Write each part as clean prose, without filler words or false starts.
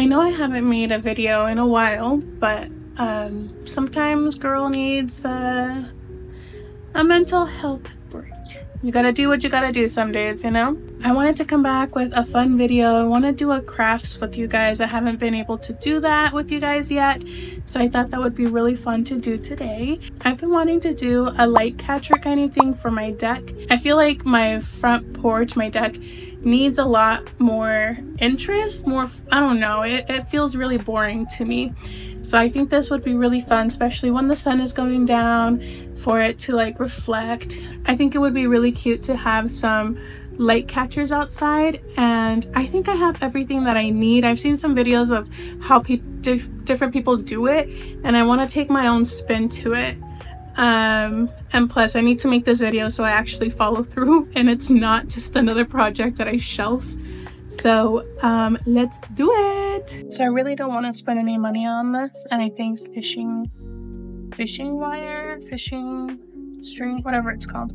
know I haven't made a video in a while, but sometimes girl needs a mental health break. You gotta do what you gotta do some days, you know? I wanted to come back with a fun video. I want to do a crafts with you guys. I haven't been able to do that with you guys yet, so I thought that would be really fun to do today. I've been wanting to do a light catcher kind of thing for my deck. I feel like my front porch, my deck, needs a lot more interest, I don't know, it feels really boring to me. So I think this would be really fun, especially when the sun is going down, for it to like reflect. I think it would be really cute to have some light catchers outside, and I think I have everything that I need. I've seen some videos of how different people do it, and I want to take my own spin to it. And plus I need to make this video so I actually follow through and it's not just another project that I shelf. So let's do it. So I really don't want to spend any money on this, and I think fishing wire, fishing string, whatever it's called,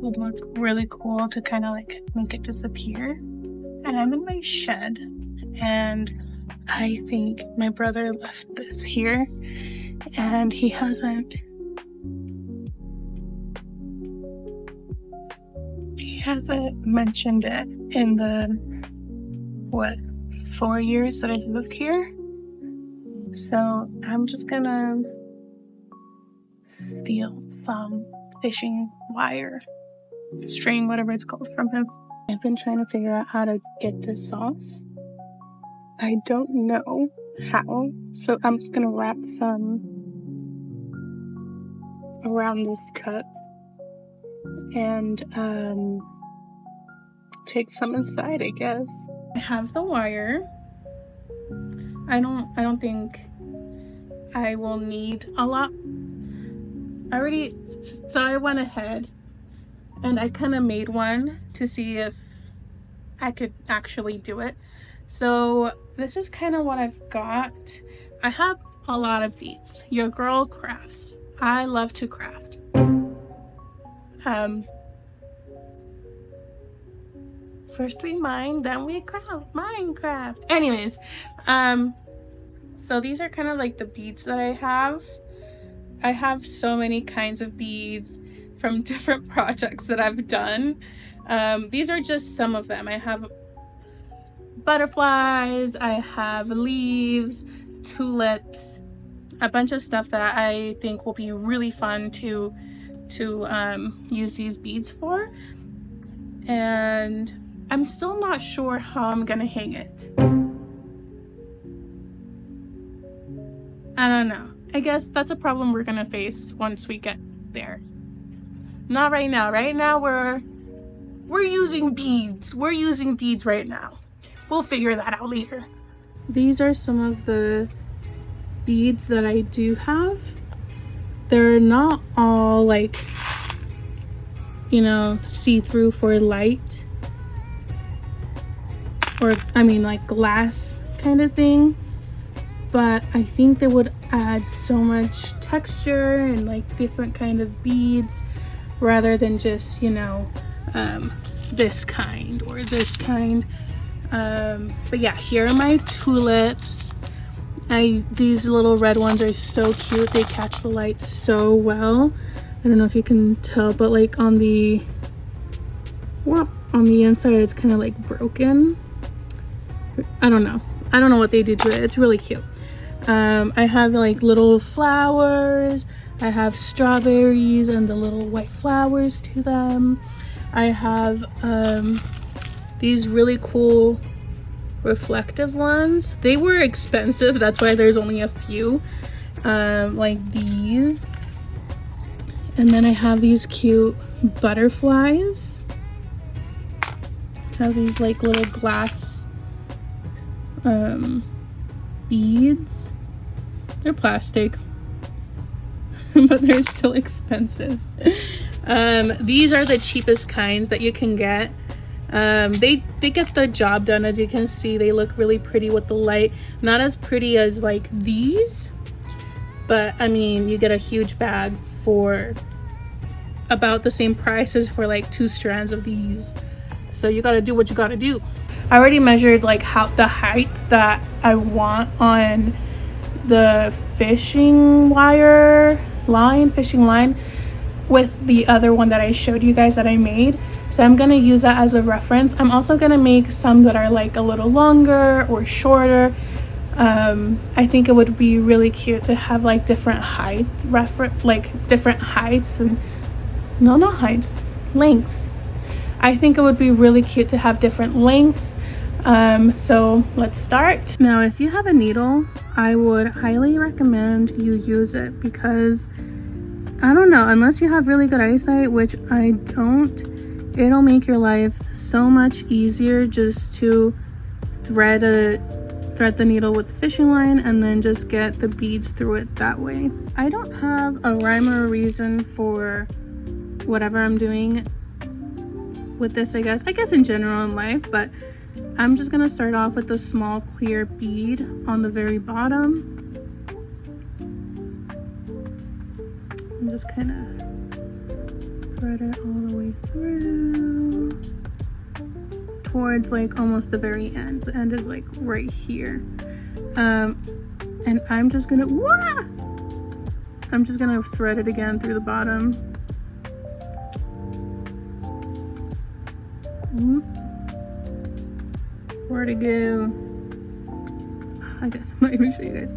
would look really cool to kind of like make it disappear. And I'm in my shed, and I think my brother left this here, and he hasn't mentioned it in the 4 years that I've lived here. So I'm just gonna steal some fishing wire, string, whatever it's called, from him. I've been trying to figure out how to get this off. I don't know how, so I'm just gonna wrap some around this cut and take some inside, I guess. I have the wire. I don't think I will need a lot. So I went ahead and I kind of made one to see if I could actually do it. So this is kind of what I've got. I have a lot of these. Your girl crafts. I love to craft. First we mine, then we craft. Minecraft. Anyways, so these are kind of like the beads that I have. I have so many kinds of beads from different projects that I've done. These are just some of them. I have butterflies, I have leaves, tulips, a bunch of stuff that I think will be really fun to use these beads for. And I'm still not sure how I'm gonna hang it. I don't know. I guess that's a problem we're gonna face once we get there. Not right now. Right now we're using beads. We're using beads right now. We'll figure that out later. These are some of the beads that I do have. They're not all like, you know, see-through for light, or I mean like glass kind of thing, but I think they would add so much texture and like different kind of beads rather than just, you know, this kind or this kind. But yeah, here are my tulips. These little red ones are so cute. They catch the light so well. I don't know if you can tell, but like on the inside it's kind of like broken. I don't know what they did to it. It's really cute. I have like little flowers. I have strawberries and the little white flowers to them. I have these really cool reflective ones. They were expensive, that's why there's only a few, like these. And then I have these cute butterflies. I have these like little glass beads. They're plastic but they're still expensive. These are the cheapest kinds that you can get. They get the job done. As you can see, they look really pretty with the light. Not as pretty as like these, but I mean, you get a huge bag for about the same price as for like 2 strands of these. So you gotta do what you gotta do. I already measured like how the height that I want on the fishing line with the other one that I showed you guys that I made. So I'm gonna use that as a reference. I'm also gonna make some that are like a little longer or shorter. I think it would be really cute to have like different different heights and not heights, lengths. I think it would be really cute to have different lengths. So let's start. Now, if you have a needle, I would highly recommend you use it because I don't know, unless you have really good eyesight, which I don't, it'll make your life so much easier just to thread the needle with the fishing line and then just get the beads through it that way. I don't have a rhyme or a reason for whatever I'm doing with this, I guess in general in life, but I'm just gonna start off with a small clear bead on the very bottom. And just kind of thread it all the way through towards like almost the very end. The end is like right here. And I'm just gonna thread it again through the bottom. Whoop. Where to go? I guess I'm not even show you guys.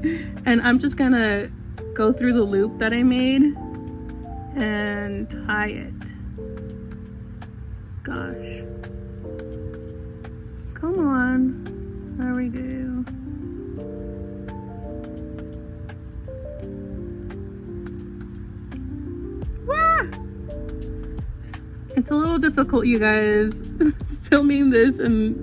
And I'm just gonna go through the loop that I made and tie it. Gosh. Come on. There we go. It's a little difficult, you guys, filming this and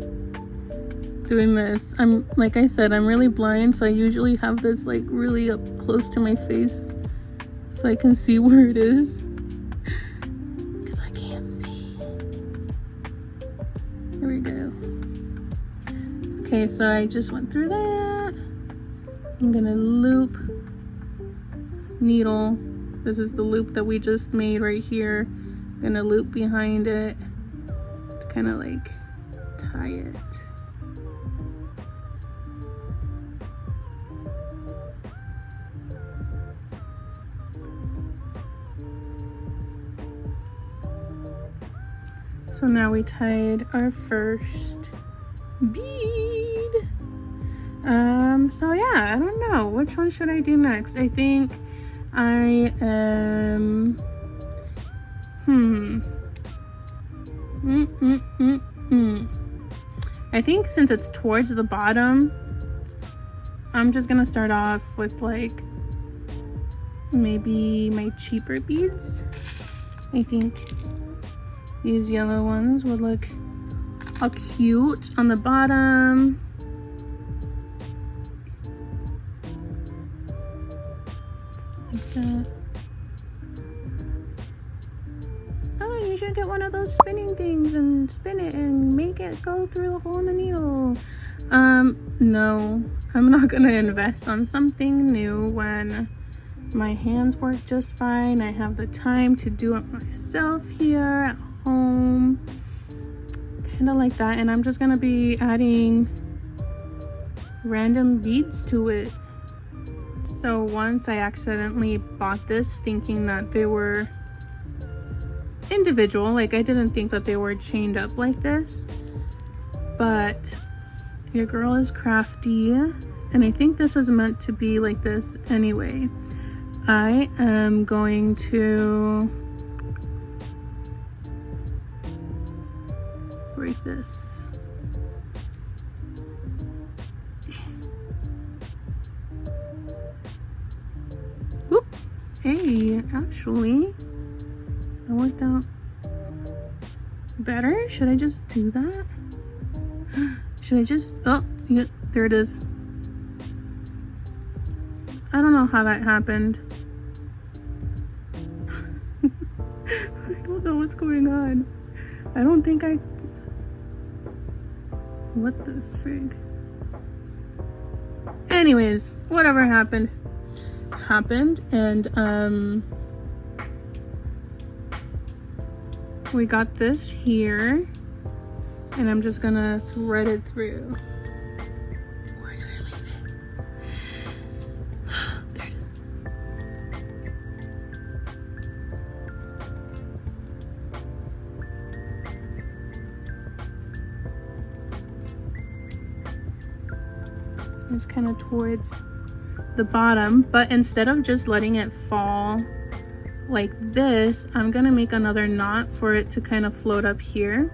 doing this. Like I said, I'm really blind, so I usually have this like really up close to my face so I can see where it is, because I can't see. There we go. Okay, so I just went through that. I'm gonna loop needle. This is the loop that we just made right here. Gonna loop behind it to kind of like tie it. So now we tied our first bead. So yeah, I don't know which one should I do next. I think I am I think since it's towards the bottom, I'm just gonna start off with like maybe my cheaper beads. I think these yellow ones would look all cute on the bottom. Like that. Oh, you should get one of those spinning things and spin it and make it go through the hole in the needle. No, I'm not gonna invest on something new when my hands work just fine. I have the time to do it myself here at home. Kind of like that. And I'm just gonna be adding random beads to it. So once I accidentally bought this thinking that they were individual, like I didn't think that they were chained up like this, but your girl is crafty and I think this was meant to be like this anyway. I am going to break this. Whoop. Hey, actually it worked out better. Should I just do that? Should I just, oh yeah, there it is. I don't know how that happened. I don't know what's going on. I don't think what the frig. Anyways, whatever happened and we got this here And I'm just gonna thread it through. Where did I leave it? There it is. It's kind of towards the bottom, but instead of just letting it fall like this, I'm gonna make another knot for it to kind of float up here.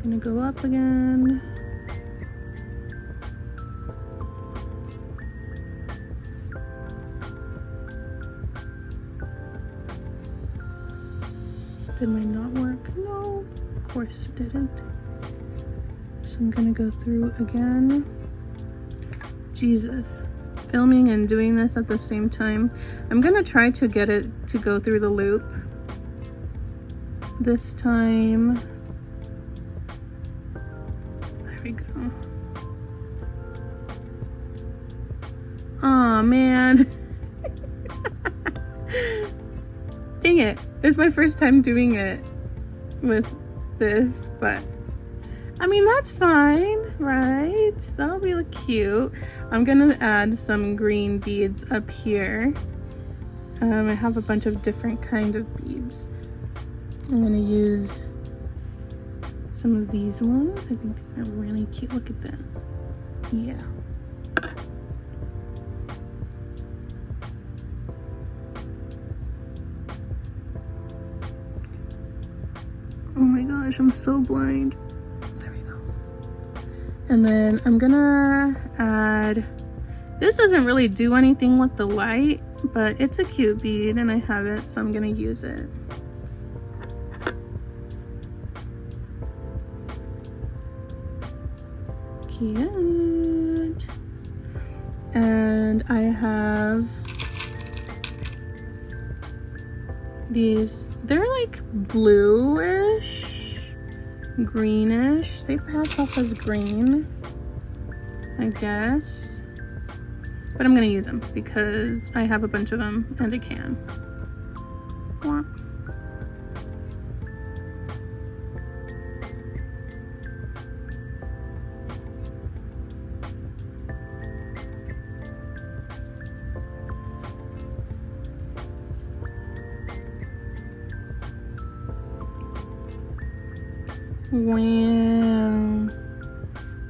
Gonna go up again. Did my knot work? No, of course it didn't. So I'm gonna go through again. Jesus, filming and doing this at the same time. I'm gonna try to get it to go through the loop this time. There we go. Oh man. Dang it. It's my first time doing it with this, but I mean, that's fine, right? That'll be cute. I'm gonna add some green beads up here. I have a bunch of different kind of beads. I'm gonna use some of these ones. I think these are really cute. Look at that. Yeah. Oh my gosh, I'm so blind. There we go. And then I'm gonna add, this doesn't really do anything with the light, but it's a cute bead and I have it, so I'm gonna use it. Cute. And I have these, they're like bluish, greenish. They pass off as green, I guess. But I'm gonna use them because I have a bunch of them and I can. Wah. Wow,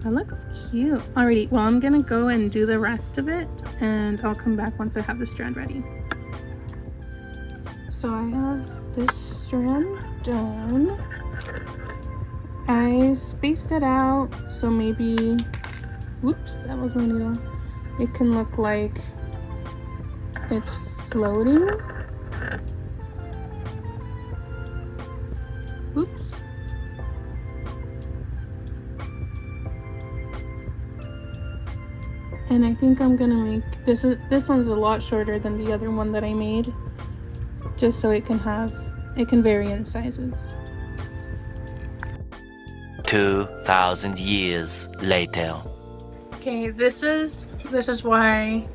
that looks cute. Alrighty, well, I'm gonna go and do the rest of it and I'll come back once I have the strand ready. So I have this strand done. I spaced it out so maybe, whoops, that was my needle. It can look like it's floating. Oops. And I think I'm gonna make this one's a lot shorter than the other one that I made, just so it can vary in sizes. 2,000 years later. Okay, this is why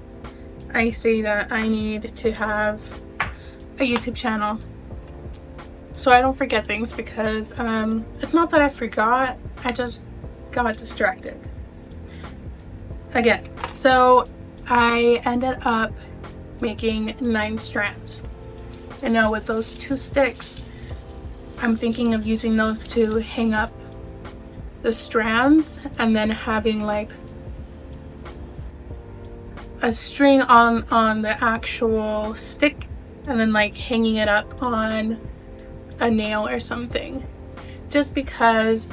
I say that I need to have a YouTube channel, so I don't forget things, because it's not that I forgot, I just got distracted. Again, so I ended up making 9 strands. And now with those 2 sticks, I'm thinking of using those to hang up the strands and then having like a string on the actual stick and then like hanging it up on a nail or something. Just because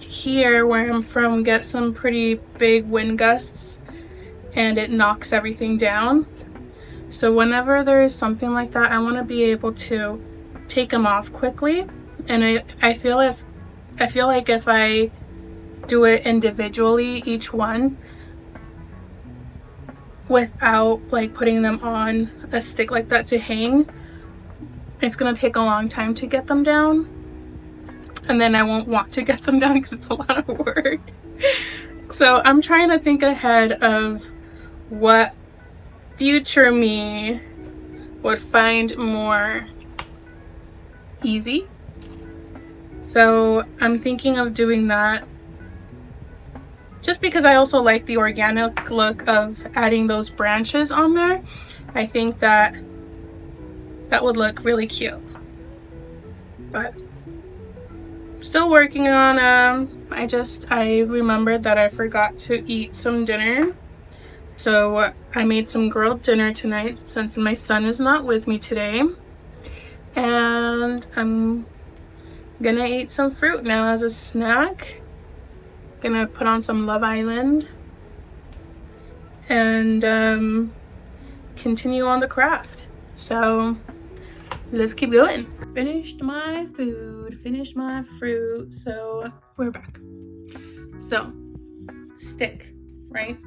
here where I'm from get some pretty big wind gusts and it knocks everything down. So whenever there's something like that, I want to be able to take them off quickly. And I feel like if I do it individually, each one, without like putting them on a stick like that to hang, it's gonna take a long time to get them down. And then I won't want to get them down because it's a lot of work. So I'm trying to think ahead of what future me would find more easy. So I'm thinking of doing that, just because I also like the organic look of adding those branches on there. I think that would look really cute. But still working on I remembered that I forgot to eat some dinner. So I made some grilled dinner tonight since my son is not with me today. And I'm gonna eat some fruit now as a snack. Gonna put on some Love Island and continue on the craft. So let's keep going. Finished my food, finished my fruit, so we're back. So stick, right?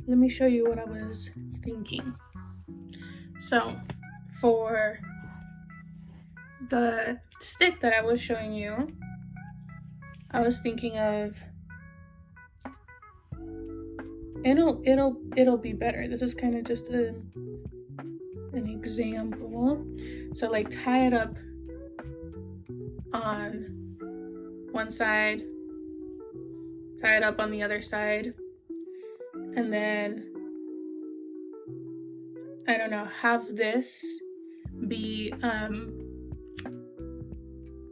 Let me show you what I was thinking. So for the stick that I was showing you, I was thinking of it'll be better. This is kind of just an example. So like tie it up on one side, tie it up on the other side, and then I don't know, have this be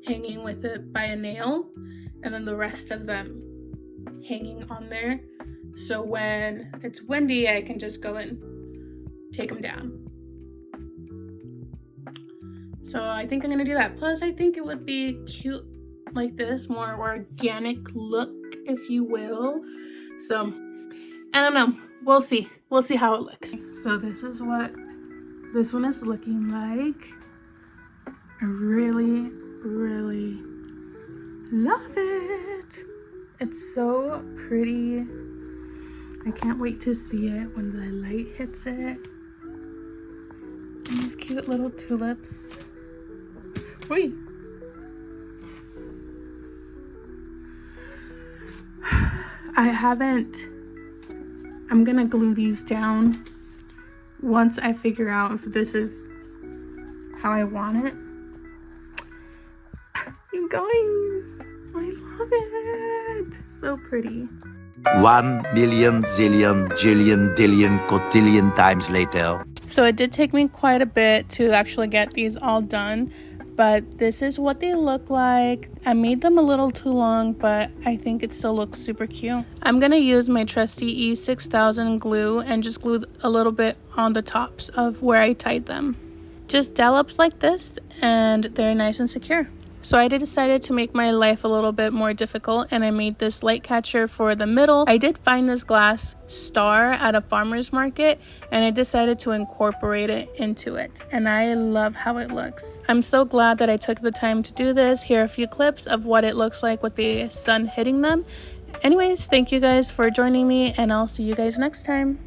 hanging with it by a nail, and then the rest of them hanging on there. So when it's windy, I can just go and take them down. So I think I'm gonna do that. Plus, I think it would be cute like this, more organic look, if you will. So I don't know. We'll see. We'll see how it looks. So this is what this one is looking like. I really, really love it. It's so pretty. I can't wait to see it when the light hits it. And these cute little tulips. Wait. I'm gonna glue these down once I figure out if this is how I want it. You guys, I love it. So pretty. 1,000,000 zillion jillion dillion cotillion times later. So it did take me quite a bit to actually get these all done, but this is what they look like. I made them a little too long, but I think it still looks super cute. I'm gonna use my trusty E6000 glue and just glue a little bit on the tops of where I tied them. Just dollops like this, and they're nice and secure. So I decided to make my life a little bit more difficult, and I made this light catcher for the middle. I did find this glass star at a farmer's market, and I decided to incorporate it into it, and I love how it looks. I'm so glad that I took the time to do this. Here are a few clips of what it looks like with the sun hitting them. Anyways, thank you guys for joining me, and I'll see you guys next time.